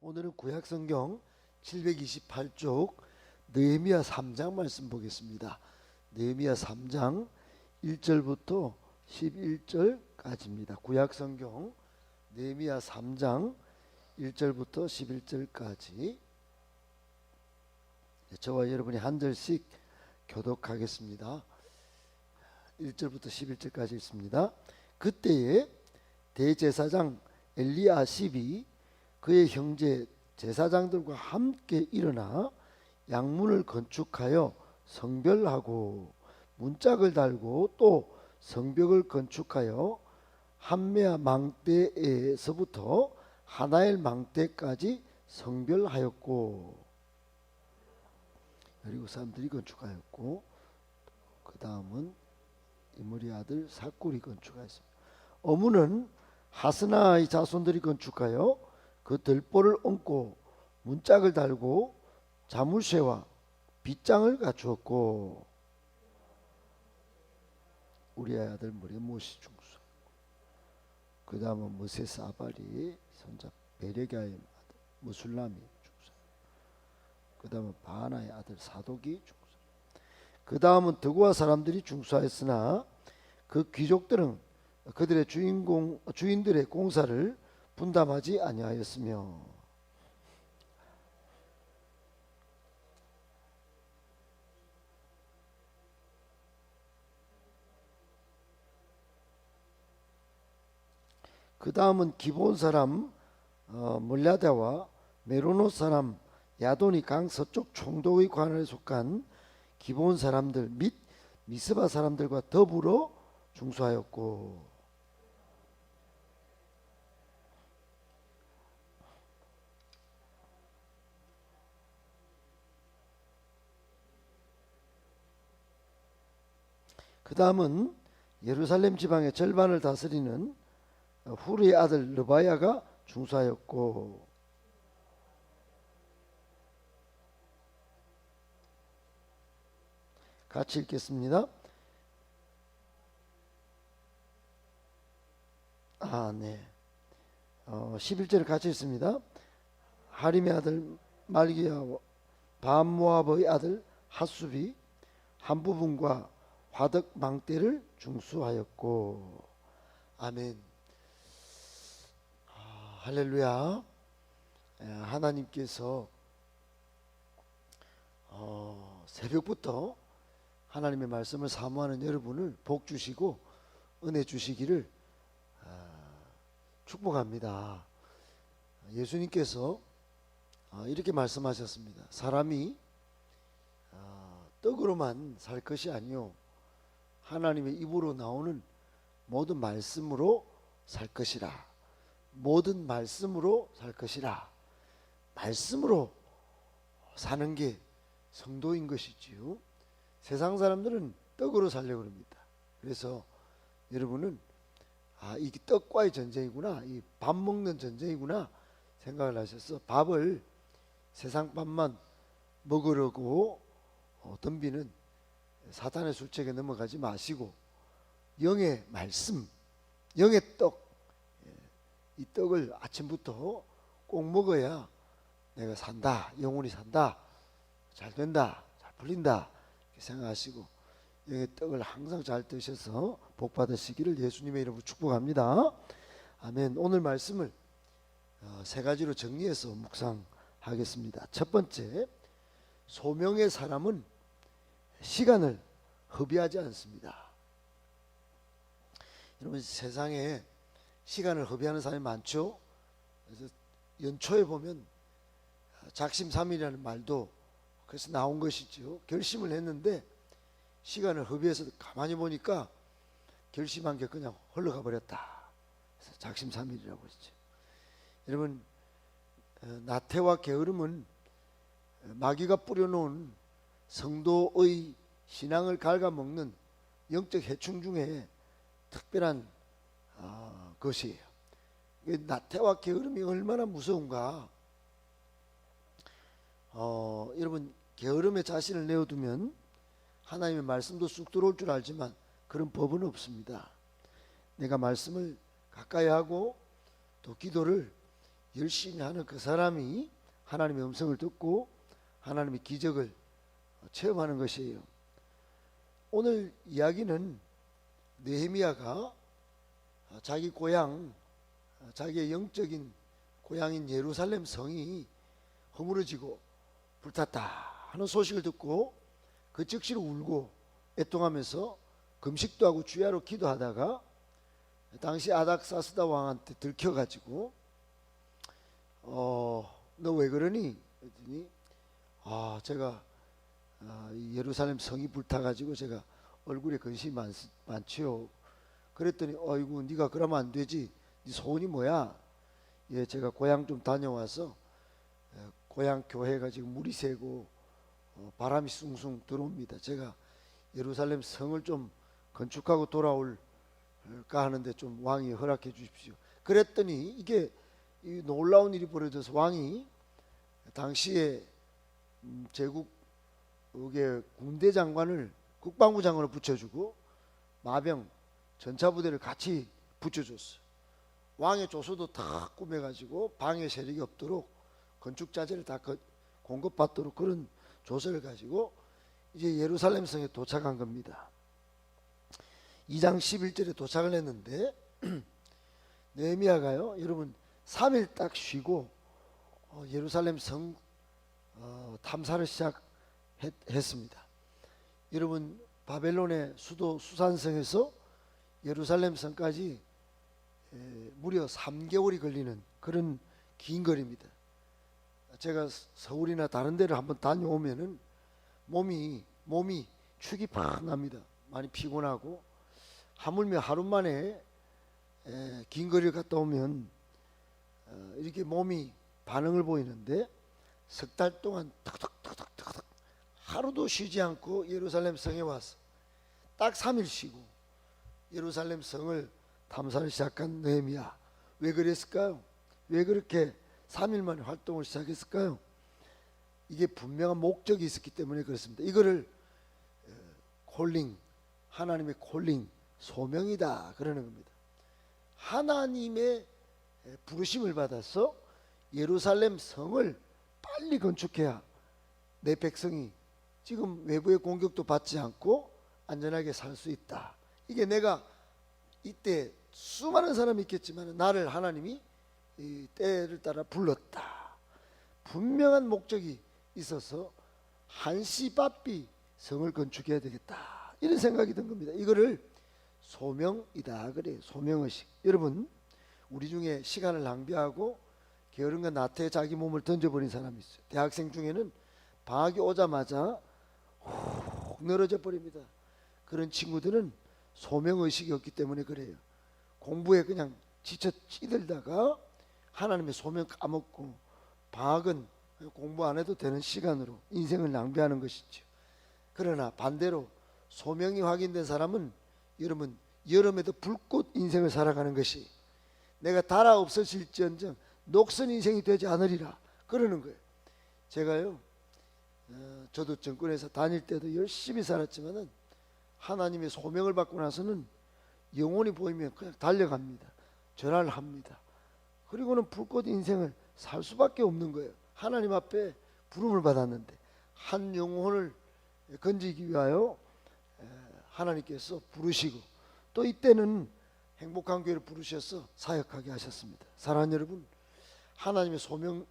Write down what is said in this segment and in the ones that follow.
오늘은 구약성경 728쪽 느헤미야 3장 말씀 보겠습니다. 느헤미야 3장 1절부터 11절까지입니다. 구약성경 느헤미야 3장 1절부터 11절까지 저와 여러분이 한 절씩 교독하겠습니다. 1절부터 11절까지 있습니다. 그때에 대제사장 엘리야십이 그의 형제 제사장들과 함께 일어나 양문을 건축하여 성별하고 문짝을 달고 또 성벽을 건축하여 한메아 망대에서부터 하나엘 망대까지 성별하였고, 여리고 사람들이 건축하였고, 그 다음은 이므리 아들 삭굴이 건축하였습니다. 어문은 하스나의 자손들이 건축하여 그 들보를 얹고 문짝을 달고 자물쇠와 빗장을 갖추었고, 우리의 아들 무레모시 중수, 그 다음은 무세스 아발이 손자 베레가의 아들 무술람이 중수, 그 다음은 바나의 아들 사독이 중수, 그 다음은 드고아 사람들이 중수하였으나 그 귀족들은 그들의 주인들의 공사를 분담하지 아니하였으며, 그 다음은 기본 사람 몰라다와 메로노 사람 야돈이 강 서쪽 총독의 관할에 속한 기본 사람들 및 미스바 사람들과 더불어 중수하였고, 그 다음은 예루살렘 지방의 절반을 다스리는 후르의 아들 르바야가 중수하였고, 같이 읽겠습니다. 11절을 같이 읽습니다. 하림의 아들 말기야와 바모압의 아들 하수비 한 부분과 화덕 망대를 중수하였고. 아멘. 할렐루야. 하나님께서 새벽부터 하나님의 말씀을 사모하는 여러분을 복 주시고 은혜 주시기를 축복합니다. 예수님께서 이렇게 말씀하셨습니다. 사람이 떡으로만 살 것이 아니요 하나님의 입으로 나오는 모든 말씀으로 살 것이라. 모든 말씀으로 살 것이라. 말씀으로 사는 게 성도인 것이지요. 세상 사람들은 떡으로 살려고 합니다. 그래서 여러분은 이게 떡과의 전쟁이구나, 이 밥 먹는 전쟁이구나 생각을 하셔서 밥을 세상 밥만 먹으려고 덤비는 사탄의 술책에 넘어가지 마시고 영의 말씀, 영의 떡, 이 떡을 아침부터 꼭 먹어야 내가 산다, 영혼이 산다, 잘 된다, 잘 풀린다 이렇게 생각하시고 영의 떡을 항상 잘 드셔서 복 받으시기를 예수님의 이름으로 축복합니다. 아멘. 오늘 말씀을 세 가지로 정리해서 묵상하겠습니다. 첫 번째, 소명의 사람은 시간을 허비하지 않습니다. 여러분, 세상에 시간을 허비하는 사람이 많죠. 그래서 연초에 보면 작심삼일이라는 말도 그래서 나온 것이죠. 결심을 했는데 시간을 허비해서 가만히 보니까 결심한 게 그냥 흘러가 버렸다. 그래서 작심삼일이라고 했죠. 여러분, 나태와 게으름은 마귀가 뿌려놓은 성도의 신앙을 갉아먹는 영적 해충 중에 특별한 것이에요. 나태와 게으름이 얼마나 무서운가. 여러분, 게으름에 자신을 내어두면 하나님의 말씀도 쑥 들어올 줄 알지만 그런 법은 없습니다. 내가 말씀을 가까이 하고 또 기도를 열심히 하는 그 사람이 하나님의 음성을 듣고 하나님의 기적을 체험하는 것이에요. 오늘 이야기는 느헤미야가 자기 고향, 자기의 영적인 고향인 예루살렘 성이 허물어지고 불탔다 하는 소식을 듣고 그 즉시로 울고 애통하면서 금식도 하고 주야로 기도하다가 당시 아닥사스다 왕한테 들켜가지고 너 왜 그러니? 그랬더니 제가 이 예루살렘 성이 불타가지고 제가 얼굴에 근심이 많지요. 그랬더니 어이구 네가 그러면 안 되지. 네 소원이 뭐야? 예, 제가 고향 좀 다녀와서 고향 교회가 지금 물이 새고 바람이 숭숭 들어옵니다. 제가 예루살렘 성을 좀 건축하고 돌아올까 하는데 좀 왕이 허락해 주십시오. 그랬더니 이게 이 놀라운 일이 벌어져서 왕이 당시에 제국의 군대 장관을 국방부 장관을 붙여주고 마병 전차부대를 같이 붙여줬어요. 왕의 조서도 다 꾸며가지고 방해 세력이 없도록 건축자재를 다 공급받도록 그런 조서를 가지고 이제 예루살렘 성에 도착한 겁니다. 2장 11절에 도착을 했는데 느헤미야가요 여러분 3일 딱 쉬고 예루살렘 성 탐사를 시작했습니다. 여러분 바벨론의 수도 수산성에서 예루살렘 성까지 무려 3개월이 걸리는 그런 긴 거리입니다. 제가 서울이나 다른 데를 한번 다녀오면은 몸이 축이 팍 납니다. 많이 피곤하고 하물며 하루 만에 긴 거리를 갔다 오면 이렇게 몸이 반응을 보이는데 석 달 동안 탁탁탁탁탁 하루도 쉬지 않고 예루살렘 성에 와서 딱 3일 쉬고 예루살렘 성을 탐사를 시작한 느헤미야. 왜 그랬을까요? 왜 그렇게 3일 만에 활동을 시작했을까요? 이게 분명한 목적이 있었기 때문에 그렇습니다. 이거를 콜링, 하나님의 콜링, 소명이다 그러는 겁니다. 하나님의 부르심을 받아서 예루살렘 성을 빨리 건축해야 내 백성이 지금 외부의 공격도 받지 않고 안전하게 살 수 있다. 이게 내가 이때 수많은 사람이 있겠지만 나를 하나님이 이 때를 따라 불렀다. 분명한 목적이 있어서 한시바삐 성을 건축해야 되겠다. 이런 생각이 든 겁니다. 이거를 소명이다 그래요. 소명의식. 여러분 우리 중에 시간을 낭비하고 게으른과 나태에 자기 몸을 던져버린 사람이 있어요. 대학생 중에는 방학이 오자마자 훅 늘어져 버립니다. 그런 친구들은 소명의식이 없기 때문에 그래요. 공부에 그냥 지쳐 찌들다가 하나님의 소명 까먹고 방학은 공부 안 해도 되는 시간으로 인생을 낭비하는 것이죠. 그러나 반대로 소명이 확인된 사람은 여러분 여름에도 불꽃 인생을 살아가는 것이 내가 달아 없어질지언정 녹슨 인생이 되지 않으리라 그러는 거예요. 제가요 저도 정권에서 다닐 때도 열심히 살았지만은 하나님의 소명을 받고 나서는 영혼이 보이면 그냥 달려갑니다. 전화를 합니다. 그리고는 불꽃 인생을 살 수밖에 없는 거예요. 하나님 앞에 부름을 받았는데 한 영혼을 건지기 위하여 하나님께서 부르시고 또 이때는 행복한 교회를 부르셔서 사역하게 하셨습니다. 사랑하는 여러분, 하나님의 소명을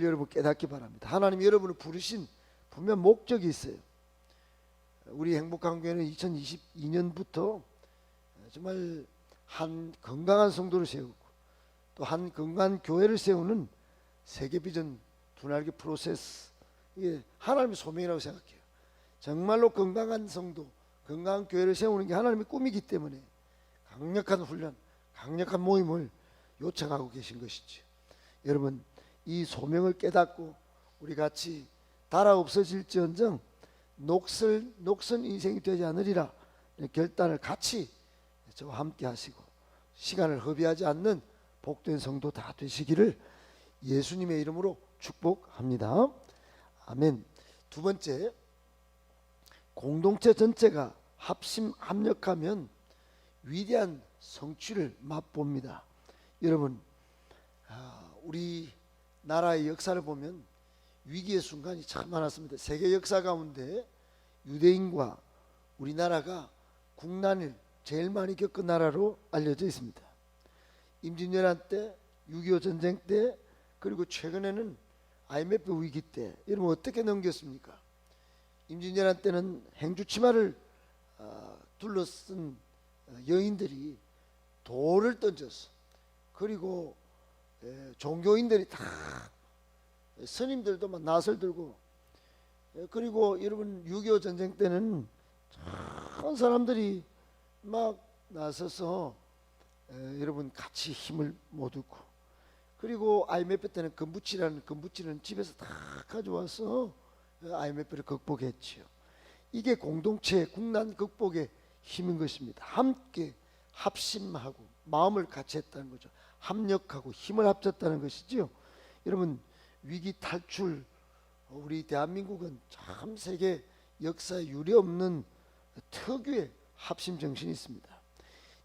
여러분 깨닫기 바랍니다. 하나님 여러분을 부르신 분명 목적이 있어요. 우리 행복한 교회는 2022년부터 정말 한 건강한 성도를 세우고 또 한 건강한 교회를 세우는 세계 비전 두 날개 프로세스, 이게 하나님의 소명이라고 생각해요. 정말로 건강한 성도, 건강한 교회를 세우는 게 하나님의 꿈이기 때문에 강력한 훈련, 강력한 모임을 요청하고 계신 것이죠. 여러분 이 소명을 깨닫고 우리 같이 달아 없어질지언정 녹슨 인생이 되지 않으리라 결단을 같이 저와 함께 하시고 시간을 허비하지 않는 복된 성도 다 되시기를 예수님의 이름으로 축복합니다. 아멘. 두 번째, 공동체 전체가 합력하면 위대한 성취를 맛봅니다. 여러분 우리 나라의 역사를 보면 위기의 순간이 참 많았습니다. 세계 역사 가운데 유대인과 우리나라가 국난을 제일 많이 겪은 나라로 알려져 있습니다. 임진왜란 때, 6.25 전쟁 때, 그리고 최근에는 IMF 위기 때, 여러분 어떻게 넘겼습니까? 임진왜란 때는 행주치마를 둘러쓴 여인들이 돌을 던졌어. 그리고 종교인들이 다, 스님들도 막 낫을 들고, 그리고 여러분 6.25 전쟁 때는 참 사람들이 막 나서서 여러분 같이 힘을 모으고, 그리고 IMF 때는 금부치는 집에서 다 가져와서 IMF를 극복했지요. 이게 공동체 국난 극복의 힘인 것입니다. 함께 합심하고 마음을 같이 했다는 거죠. 합력하고 힘을 합쳤다는 것이지요. 여러분 위기 탈출, 우리 대한민국은 참 세계 역사에 유례없는 특유의 합심 정신이 있습니다.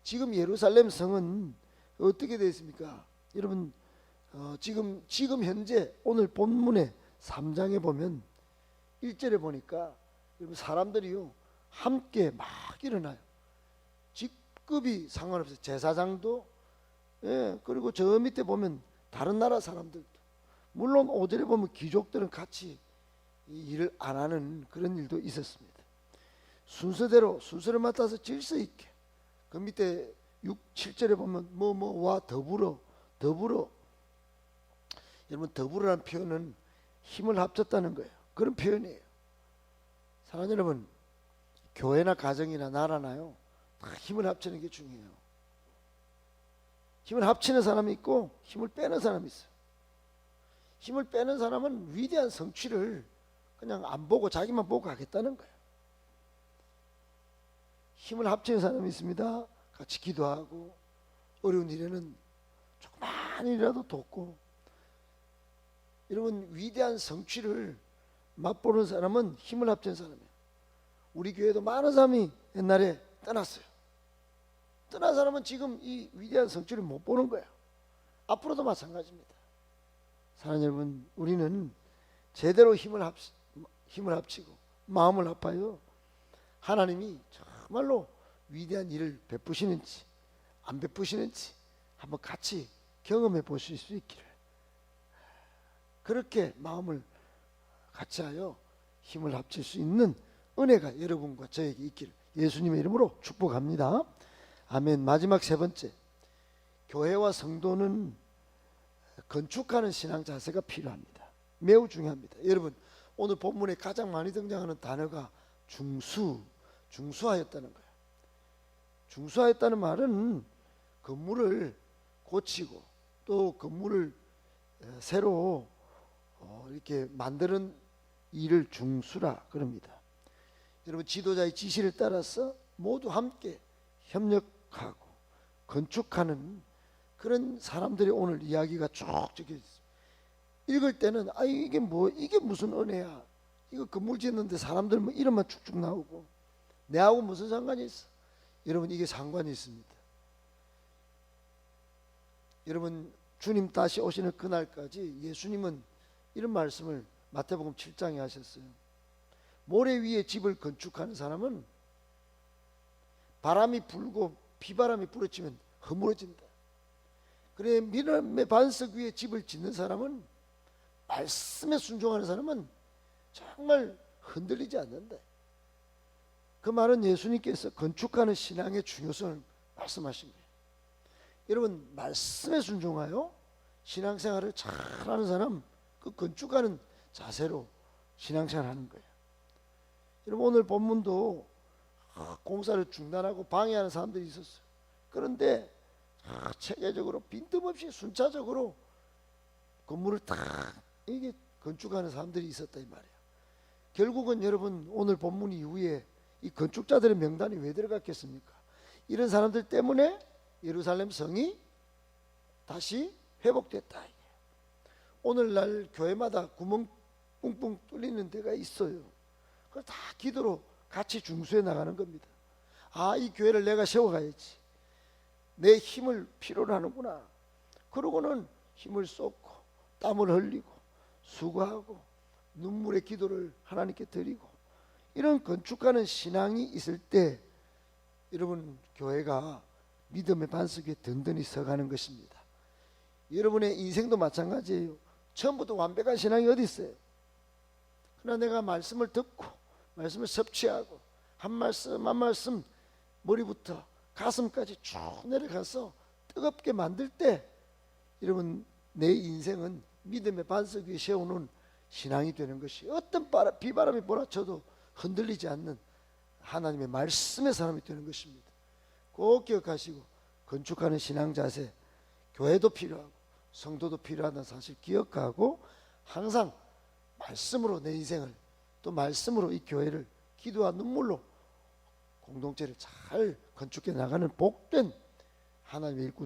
지금 예루살렘 성은 어떻게 되어 있습니까? 여러분 지금 현재 오늘 본문의 3장에 보면 1절에 보니까 여러분 사람들이요 함께 막 일어나요. 직급이 상관없어요. 제사장도, 그리고 저 밑에 보면 다른 나라 사람들도, 물론 5절에 보면 귀족들은 같이 일을 안 하는 그런 일도 있었습니다. 순서대로 순서를 맡아서 질서 있게. 그 밑에 6, 7절에 보면 뭐와 더불어. 여러분 더불어라는 표현은 힘을 합쳤다는 거예요. 그런 표현이에요. 사랑하는 여러분, 교회나 가정이나 나라나요 다 힘을 합치는 게 중요해요. 힘을 합치는 사람이 있고 힘을 빼는 사람이 있어요. 힘을 빼는 사람은 위대한 성취를 그냥 안 보고 자기만 보고 가겠다는 거예요. 힘을 합치는 사람이 있습니다. 같이 기도하고 어려운 일에는 조그만이라도 돕고. 여러분 위대한 성취를 맛보는 사람은 힘을 합친 사람이에요. 우리 교회도 많은 사람이 옛날에 떠났어요. 떠난 사람은 지금 이 위대한 성취를 못 보는 거예요. 앞으로도 마찬가지입니다. 사랑하는 여러분, 우리는 제대로 힘을 합치고 마음을 합하여 하나님이 정말로 위대한 일을 베푸시는지 안 베푸시는지 한번 같이 경험해 보실 수 있기를, 그렇게 마음을 같이 하여 힘을 합칠 수 있는 은혜가 여러분과 저에게 있기를 예수님의 이름으로 축복합니다. 아멘. 마지막 세 번째, 교회와 성도는 건축하는 신앙 자세가 필요합니다. 매우 중요합니다. 여러분 오늘 본문에 가장 많이 등장하는 단어가 중수하였다는 거예요. 중수하였다는 말은 건물을 고치고 또 건물을 새로 이렇게 만드는 일을 중수라 그럽니다. 여러분 지도자의 지시를 따라서 모두 함께 협력하고 건축하는 그런 사람들이 오늘 이야기가 쭉 적혀 있습니다. 읽을 때는 이게 무슨 은혜야, 이거 건물 짓는데 사람들 뭐 이름만 쭉쭉 나오고 내하고 무슨 상관이 있어? 여러분 이게 상관이 있습니다. 여러분 주님 다시 오시는 그날까지 예수님은 이런 말씀을 마태복음 7장에 하셨어요. 모래 위에 집을 건축하는 사람은 바람이 불고 비바람이 불어치면 허물어진다. 그래 미남의 반석 위에 집을 짓는 사람은, 말씀에 순종하는 사람은 정말 흔들리지 않는다. 그 말은 예수님께서 건축하는 신앙의 중요성을 말씀하신 거예요. 여러분 말씀에 순종하여 신앙생활을 잘하는 사람, 그 건축하는 자세로 신앙생활하는 거예요. 여러분 오늘 본문도 공사를 중단하고 방해하는 사람들이 있었어요. 그런데 체계적으로 빈틈없이 순차적으로 건물을 다 이게 건축하는 사람들이 있었다 이 말이에요. 결국은 여러분 오늘 본문 이후에 이 건축자들의 명단이 왜 들어갔겠습니까? 이런 사람들 때문에 예루살렘 성이 다시 회복됐다. 오늘날 교회마다 구멍 뿡뿡 뚫리는 데가 있어요. 그걸 다 기도로 같이 중수해 나가는 겁니다. 이 교회를 내가 세워가야지, 내 힘을 필요로 하는구나. 그러고는 힘을 쏟고 땀을 흘리고 수고하고 눈물의 기도를 하나님께 드리고 이런 건축하는 신앙이 있을 때 여러분 교회가 믿음의 반석 위에 든든히 서가는 것입니다. 여러분의 인생도 마찬가지예요. 처음부터 완벽한 신앙이 어디 있어요? 그러나 내가 말씀을 듣고 말씀을 섭취하고 한 말씀 한 말씀 머리부터 가슴까지 쭉 내려가서 뜨겁게 만들 때 여러분 내 인생은 믿음의 반석 위에 세우는 신앙이 되는 것이 어떤 비바람이 몰아쳐도 흔들리지 않는 하나님의 말씀의 사람이 되는 것입니다. 꼭 기억하시고 건축하는 신앙 자세, 교회도 필요하고 성도도 필요하다는 사실 기억하고 항상 말씀으로 내 인생을 또 말씀으로 이 교회를 기도와 눈물로 공동체를 잘 건축해 나가는 복된 하나님의 일꾼